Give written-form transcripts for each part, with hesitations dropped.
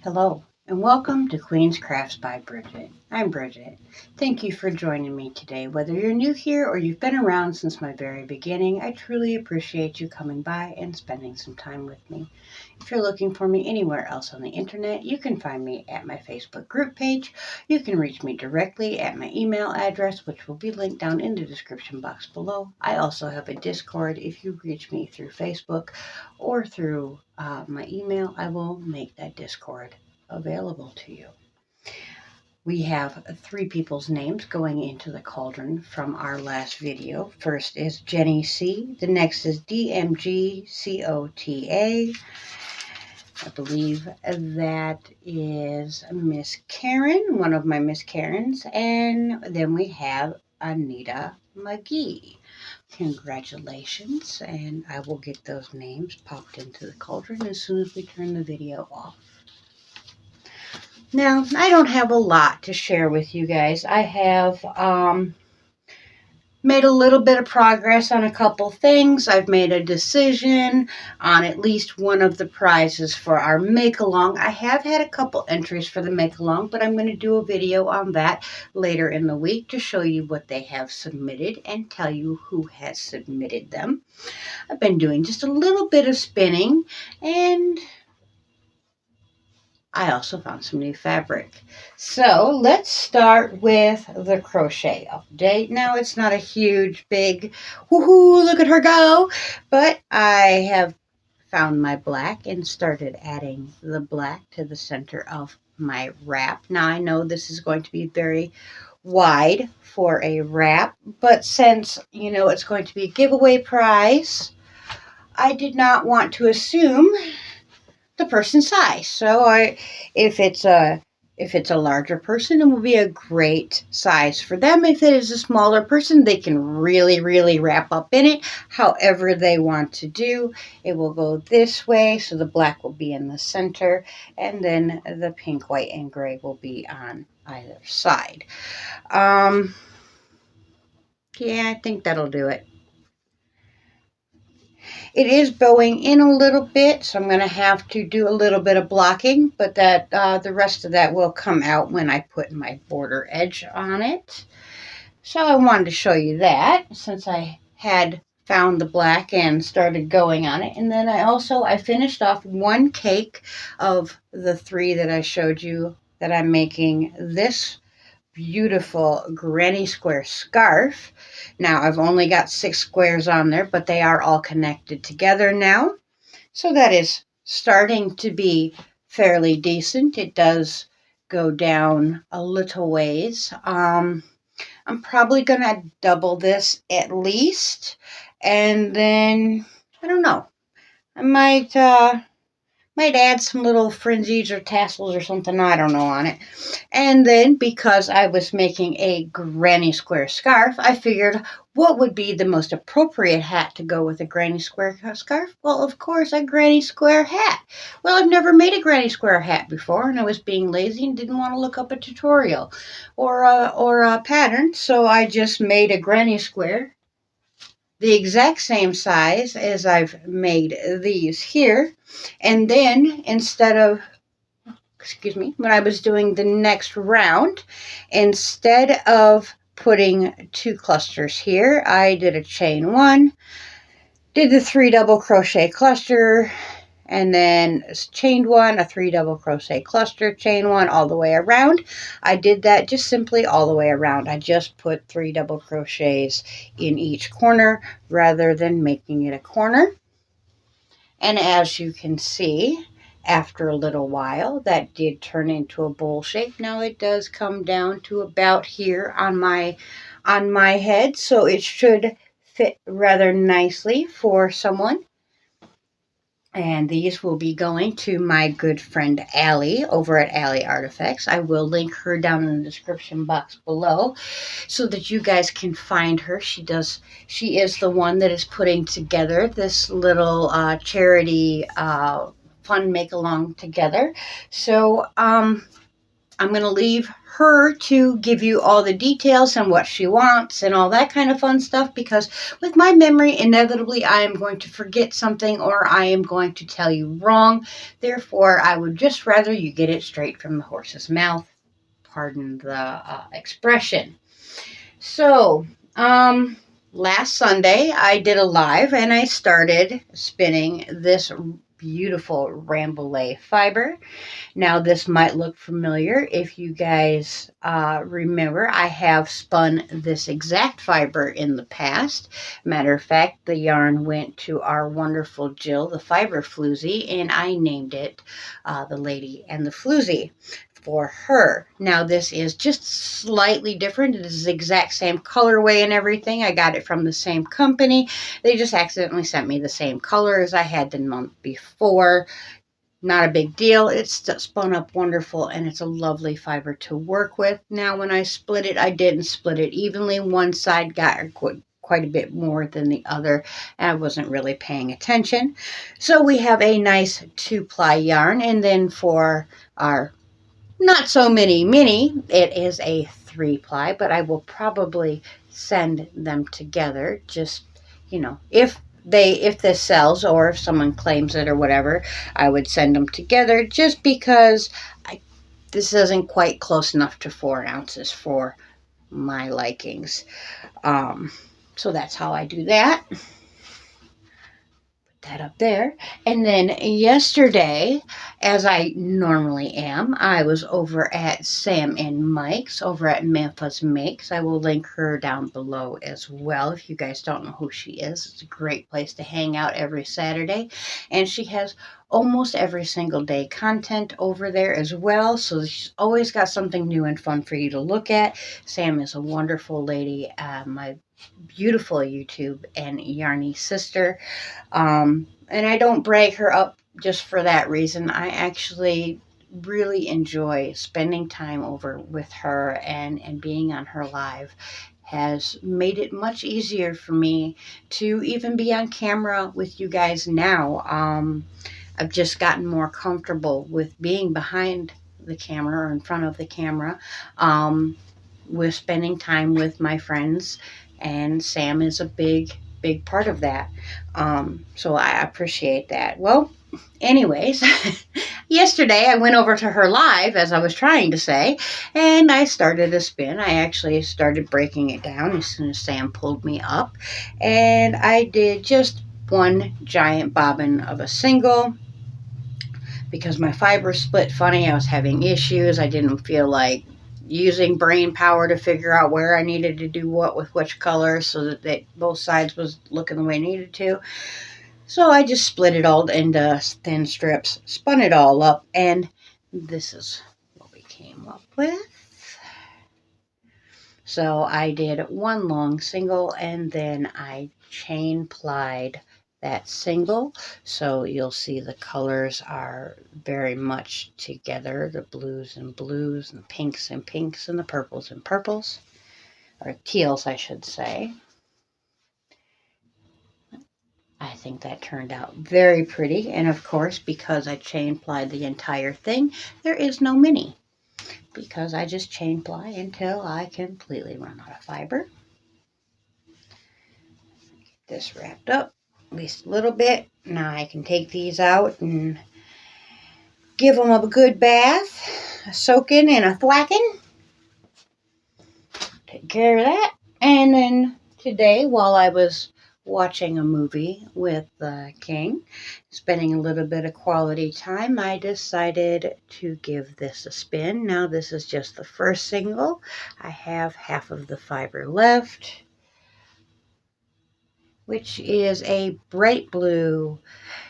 Hello, and welcome to Queen's Crafts by Bridget. I'm Bridget. Thank you for joining me today. Whether you're new here or you've been around since my very beginning, I truly appreciate you coming by and spending some time with me. If you're looking for me anywhere else on the internet, you can find me at my Facebook group page. You can reach me directly at my email address, which will be linked down in the description box below. I also have a Discord. If you reach me through Facebook or through my email, I will make that Discord available to you. We have three people's names going into the cauldron from our last video. First is Jenny C. The next is DMGCOTA. I believe that is Miss Karen, one of my Miss Karens. And then we have Anita McGee. Congratulations, and I will get those names popped into the cauldron as soon as we turn the video off. Now, I don't have a lot to share with you guys. I have made a little bit of progress on a couple things. I've made a decision on at least one of the prizes for our make-along. I have had a couple entries for the make-along, but I'm going to do a video on that later in the week to show you what they have submitted and tell you who has submitted them. I've been doing just a little bit of spinning, and I also found some new fabric. So let's start with the crochet update. Now, it's not a huge, big, woohoo, look at her go, but I have found my black and started adding the black to the center of my wrap. Now, I know this is going to be very wide for a wrap, but since, it's going to be a giveaway prize, I did not want to assume the person's size. So if it's a larger person, it will be a great size for them. If it is a smaller person, they can really wrap up in it however they want to do. It will go this way, so the black will be in the center, and then the pink, white, and gray will be on either side. Yeah, I think that'll do it. It is bowing in a little bit, so I'm going to have to do a little bit of blocking, but that the rest of that will come out when I put my border edge on it. So I wanted to show you that since I had found the black and started going on it. And then I finished off one cake of the three that I showed you that I'm making this beautiful granny square scarf. Now, I've only got 6 squares on there, but they are all connected together now. So that is starting to be fairly decent. It does go down a little ways. I'm probably going to double this at least. And then, I don't know, I might add some little fringes or tassels or something, I don't know, on it. And then, because I was making a granny square scarf, I figured what would be the most appropriate hat to go with a granny square scarf? Well, of course, a granny square hat. Well, I've never made a granny square hat before, and I was being lazy and didn't want to look up a tutorial or a pattern, so I just made a granny square the exact same size as I've made these here. And then when I was doing the next round, instead of putting 2 clusters here, I did a chain 1, did the 3 double crochet cluster, and then chained 1, a 3 double crochet cluster, chain 1 all the way around. I did that just simply all the way around. I just put 3 double crochets in each corner rather than making it a corner. And as you can see, after a little while, that did turn into a bowl shape. Now it does come down to about here on my head, so it should fit rather nicely for someone. And these will be going to my good friend Allie over at Allie Artifacts. I will link her down in the description box below so that you guys can find her. She is the one that is putting together this little charity fun make along together. So I'm going to leave her to give you all the details and what she wants and all that kind of fun stuff, because with my memory, inevitably I am going to forget something or I am going to tell you wrong. Therefore, I would just rather you get it straight from the horse's mouth. Pardon the expression. So, last Sunday I did a live and I started spinning this beautiful Rambouillet fiber. Now, this might look familiar. If you guys remember, I have spun this exact fiber in the past. Matter of fact, the yarn went to our wonderful Jill, the fiber floozy, and I named it the Lady and the Floozy for her. Now, this is just slightly different. It is the exact same colorway and everything. I got it from the same company. They just accidentally sent me the same color as I had the month before. Not a big deal. It's spun up wonderful, and it's a lovely fiber to work with. Now, when I split it, I didn't split it evenly. One side got quite a bit more than the other, and I wasn't really paying attention. So we have a nice 2-ply yarn, and then for our not so mini, it is a 3-ply, but I will probably send them together just, if this sells or if someone claims it or whatever, I would send them together just because this isn't quite close enough to 4 ounces for my likings. So that's how I do that. That up there. And then yesterday, as I normally am, I was over at Sam and Mike's over at Memphis Makes. I will link her down below as well if you guys don't know who she is. It's a great place to hang out every Saturday, and she has almost every single day content over there as well, so she's always got something new and fun for you to look at. Sam is a wonderful lady, my beautiful YouTube and Yarny sister. And I don't brag her up just for that reason. I actually really enjoy spending time over with her, and being on her live has made it much easier for me to even be on camera with you guys now. I've just gotten more comfortable with being behind the camera or in front of the camera, with spending time with my friends, and Sam is a big part of that. So I appreciate that. Well, anyways, yesterday I went over to her live, as I was trying to say, and I started a spin. I actually started breaking it down as soon as Sam pulled me up, and I did just one giant bobbin of a single because my fiber split funny. I was having issues. I didn't feel like using brain power to figure out where I needed to do what with which color so that both sides was looking the way I needed to. So I just split it all into thin strips, spun it all up, and this is what we came up with. So I did one long single, and then I chain plied that single, so you'll see the colors are very much together, the blues and blues, and pinks and pinks, and the purples and purples, or teals I should say. I think that turned out very pretty, and of course, because I chain plied the entire thing, there is no mini, because I just chain ply until I completely run out of fiber. Get this wrapped up at least a little bit. Now I can take these out and give them a good bath, a soaking and a thwacking. Take care of that. And then today, while I was watching a movie with King, spending a little bit of quality time, I decided to give this a spin. Now this is just the first single. I have half of the fiber left, which is a bright blue.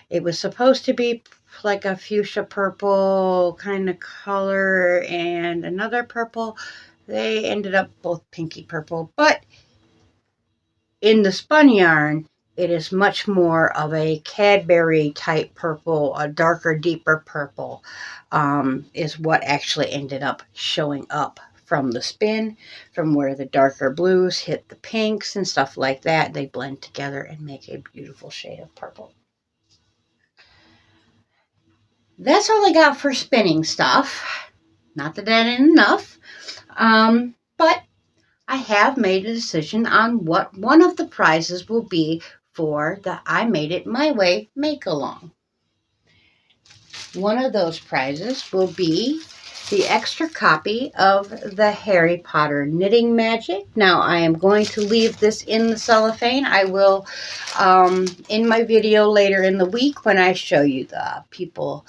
It was supposed to be like a fuchsia purple kind of color and another purple. They ended up both pinky purple, but in the spun yarn, it is much more of a Cadbury type purple, a darker, deeper purple, is what actually ended up showing up from the spin, from where the darker blues hit the pinks and stuff like that. They blend together and make a beautiful shade of purple. That's all I got for spinning stuff. Not that that ain't enough, but I have made a decision on what one of the prizes will be for the I Made It My Way make-along. One of those prizes will be the extra copy of the Harry Potter Knitting Magic. Now, I am going to leave this in the cellophane. I will, in my video later in the week when I show you the people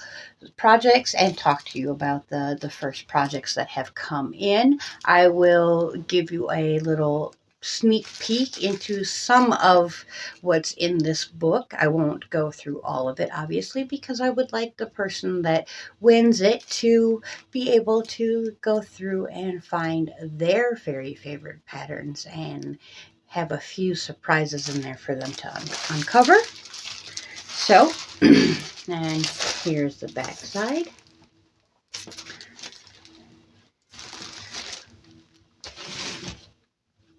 projects and talk to you about the first projects that have come in, I will give you a little sneak peek into some of what's in this book. I won't go through all of it, obviously, because I would like the person that wins it to be able to go through and find their very favorite patterns and have a few surprises in there for them to uncover. So, and here's the back side.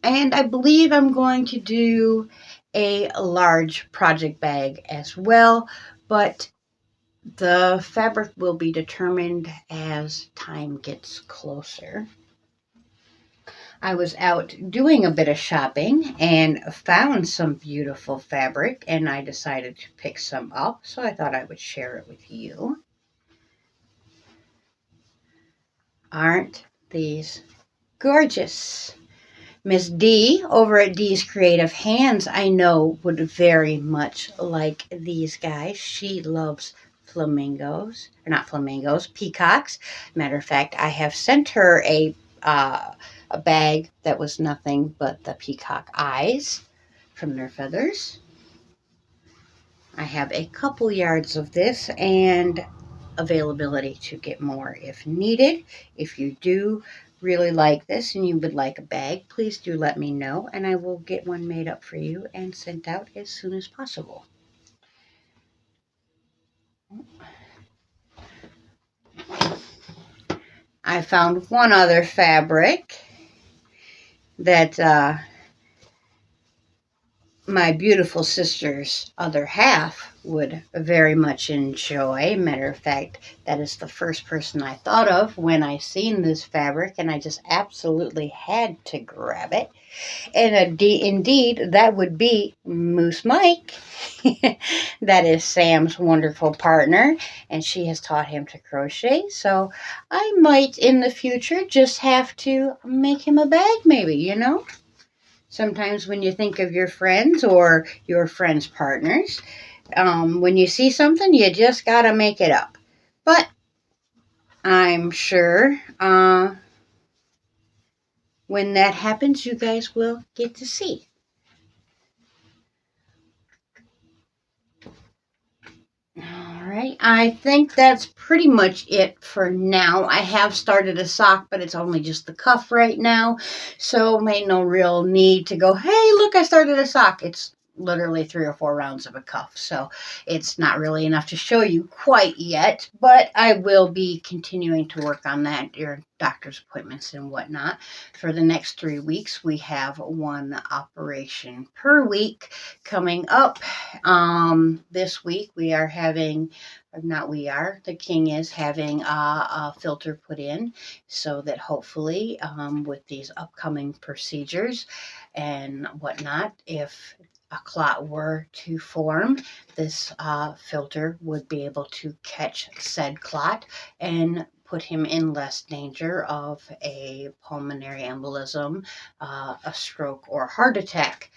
And I believe I'm going to do a large project bag as well, but the fabric will be determined as time gets closer. I was out doing a bit of shopping and found some beautiful fabric, and I decided to pick some up, so I thought I would share it with you. Aren't these gorgeous? Miss D over at D's Creative Hands, I know, would very much like these guys. She loves flamingos, or not flamingos, peacocks. Matter of fact, I have sent her a bag that was nothing but the peacock eyes from their feathers. I have a couple yards of this and availability to get more if needed. If you do really like this and you would like a bag, please do let me know and I will get one made up for you and sent out as soon as possible. I found one other fabric that my beautiful sister's other half would very much enjoy. Matter of fact, that is the first person I thought of when I seen this fabric, and I just absolutely had to grab it. And indeed, that would be Moose Mike. That is Sam's wonderful partner, and she has taught him to crochet. So I might in the future just have to make him a bag, maybe, you know? Sometimes when you think of your friends or your friends' partners, when you see something, you just got to make it up. But I'm sure when that happens, you guys will get to see. All right, I think that's pretty much it for now. I have started a sock, but it's only just the cuff right now, so ain't no real need to go, hey, look, I started a sock. It's literally 3 or 4 rounds of a cuff, so it's not really enough to show you quite yet, but I will be continuing to work on that, your doctor's appointments and whatnot. For the next 3 weeks, we have one operation per week coming up. This week we are having, or not we are, the king is having a filter put in so that hopefully with these upcoming procedures and whatnot, if a clot were to form, this filter would be able to catch said clot and put him in less danger of a pulmonary embolism, a stroke, or heart attack.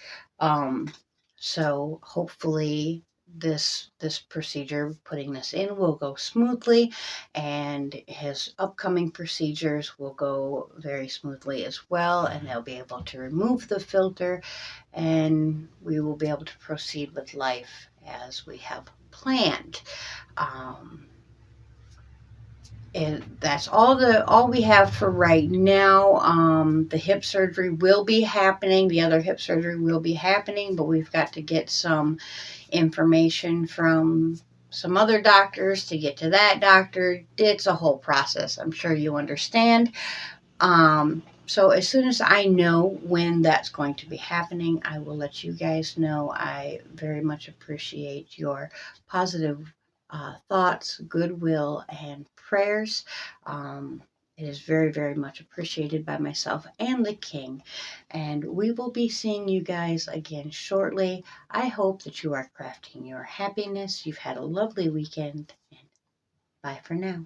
So hopefully this procedure, putting this in, will go smoothly, and his upcoming procedures will go very smoothly as well, and they'll be able to remove the filter and we will be able to proceed with life as we have planned. And that's all we have for right now. The hip surgery will be happening. The other hip surgery will be happening, but we've got to get some information from some other doctors to get to that doctor. It's a whole process. I'm sure you understand. So as soon as I know when that's going to be happening, I will let you guys know. I very much appreciate your positive thoughts, goodwill, and prayers. It is very, very much appreciated by myself and the king. And we will be seeing you guys again shortly. I hope that you are crafting your happiness. You've had a lovely weekend. And bye for now.